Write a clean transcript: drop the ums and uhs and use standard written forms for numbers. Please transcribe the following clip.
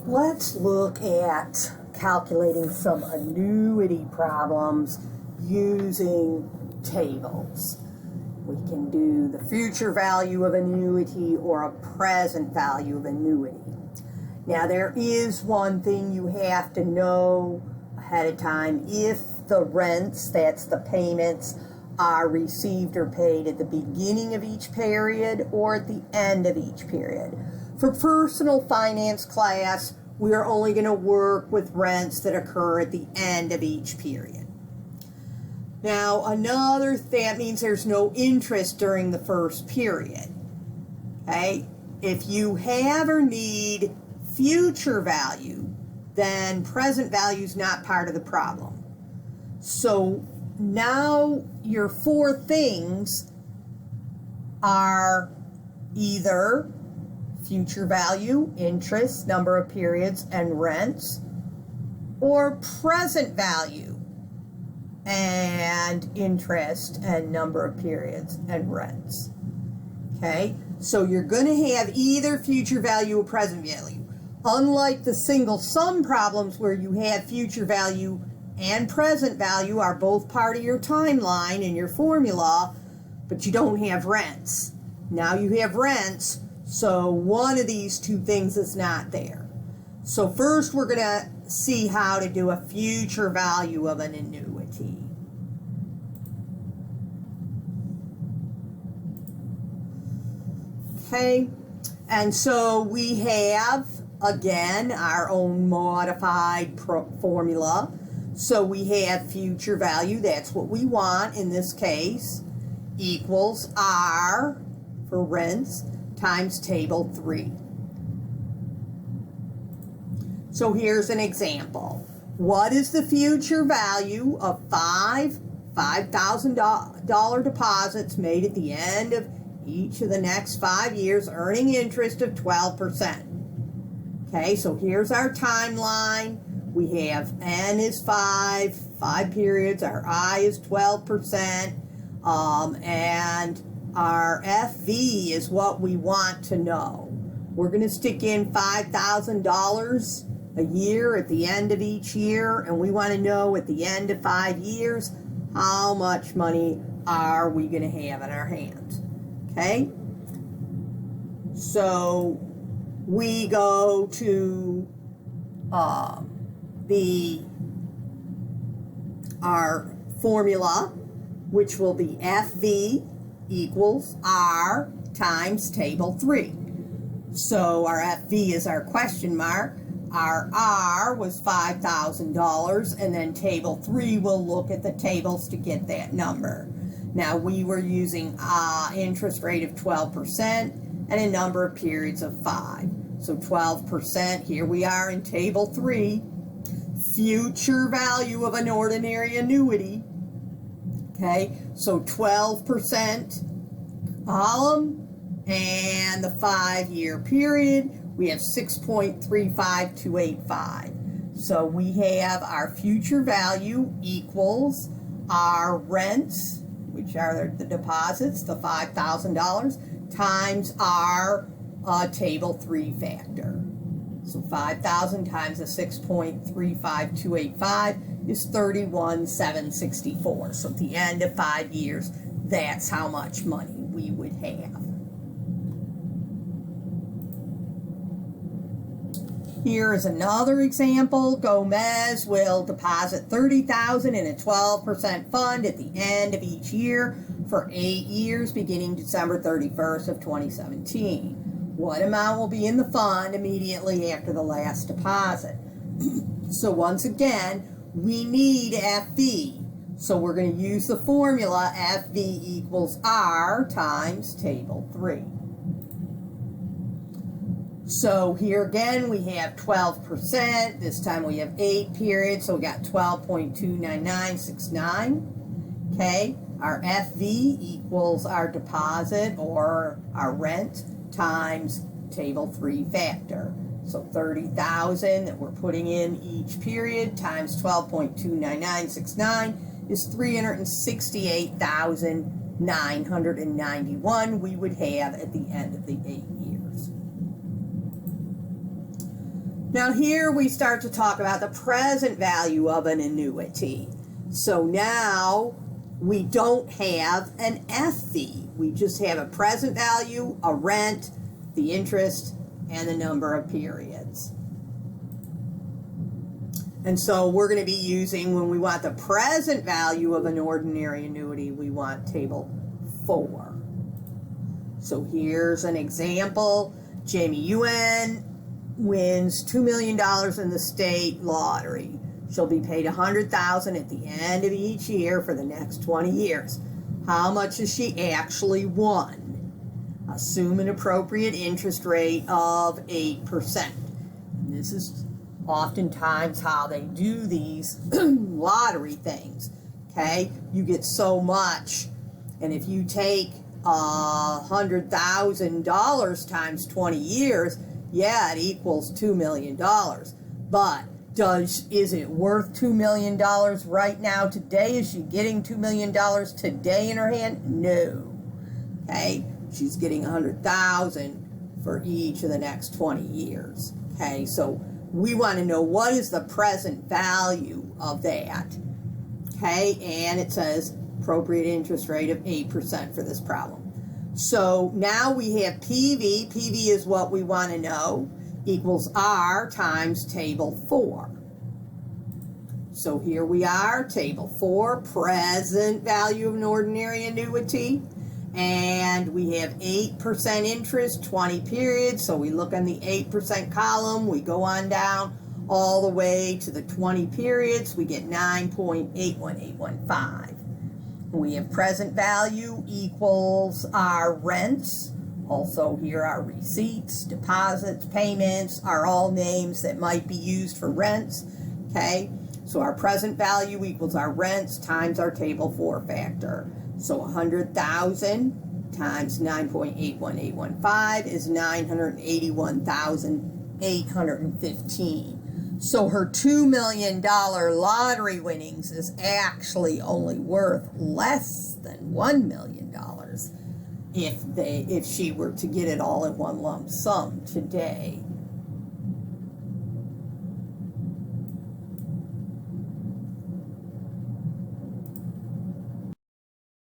Let's look at calculating some annuity problems using tables. We can do the future value of annuity or a present value of annuity. Now there is one thing you have to know ahead of time. If the rents, that's the payments, are received or paid at the beginning of each period or at the end of each period. For personal finance class, we are only going to work with rents that occur at the end of each period. Now, that means there's no interest during the first period. Okay? If you have or need future value, then present value is not part of the problem. So now your four things are either future value, interest, number of periods, and rents, or present value and interest and number of periods and rents. Okay, so you're going to have either future value or present value. Unlike the single sum problems where you have future value and present value are both part of your timeline in your formula, but you don't have rents. Now you have rents, so one of these two things is not there. So first we're going to see how to do a future value of an annuity. Okay, and so we have, again, our own modified formula. So we have future value, that's what we want in this case, equals R for rents times table 3. So here's an example. What is the future value of $5,000 deposits made at the end of each of the next 5 years, earning interest of 12%? Okay, so here's our timeline. We have N is 5 periods, our I is 12%, and our FV is what we want to know. We're going to stick in $5,000 a year at the end of each year, and we want to know at the end of 5 years how much money are we going to have in our hands. Okay? So we go to our formula, which will be FV equals R times table 3. So our FV is our question mark. Our R was $5,000, and then table 3 will look at the tables to get that number. Now we were using interest rate of 12% and a number of periods of 5. So 12%, here we are in table 3. Future value of an ordinary annuity. Okay, so 12% column and the 5-year period, we have 6.35285. So we have our future value equals our rents, which are the deposits, the $5,000, times our table 3 factor. So 5,000 times a 6.35285 is 31,764. So at the end of 5 years, that's how much money we would have. Here is another example. Gomez will deposit $30,000 in a 12% fund at the end of each year for 8 years, beginning December 31st of 2017. What amount will be in the fund immediately after the last deposit? So once again, we need FV. So we're going to use the formula FV equals R times table 3. So here again, we have 12%. This time we have 8 periods, so we got 12.29969. Okay, our FV equals our deposit or our rent times table 3 factor. So 30,000 that we're putting in each period times 12.29969 is 368,991 we would have at the end of the 8 years. Now here we start to talk about the present value of an annuity. So now we don't have an F fee. We just have a present value, a rent, the interest, and the number of periods. And so we're going to be using, when we want the present value of an ordinary annuity, we want table 4. So here's an example. Jamie Yuen wins $2 million in the state lottery. She'll be paid $100,000 at the end of each year for the next 20 years. How much has she actually won? Assume an appropriate interest rate of 8%. And this is oftentimes how they do these lottery things. Okay, you get so much, and if you take $100,000 times 20 years, yeah, it equals $2 million. But is it worth $2 million right now today? Is she getting $2 million today in her hand? No. Okay, she's getting $100,000 for each of the next 20 years. Okay, so we want to know what is the present value of that. Okay, and it says appropriate interest rate of 8% for this problem. So now we have PV. PV is what we want to know, equals R times table 4. So here we are, table 4, present value of an ordinary annuity. And we have 8% interest, 20 periods. So we look on the 8% column, we go on down all the way to the 20 periods. We get 9.81815. We have present value equals our rents. Also here are receipts, deposits, payments are all names that might be used for rents. Okay, so our present value equals our rents times our table 4 factor. So 100,000 times 9.81815 is 981,815. So her $2 million lottery winnings is actually only worth less than $1 million if she were to get it all in one lump sum today.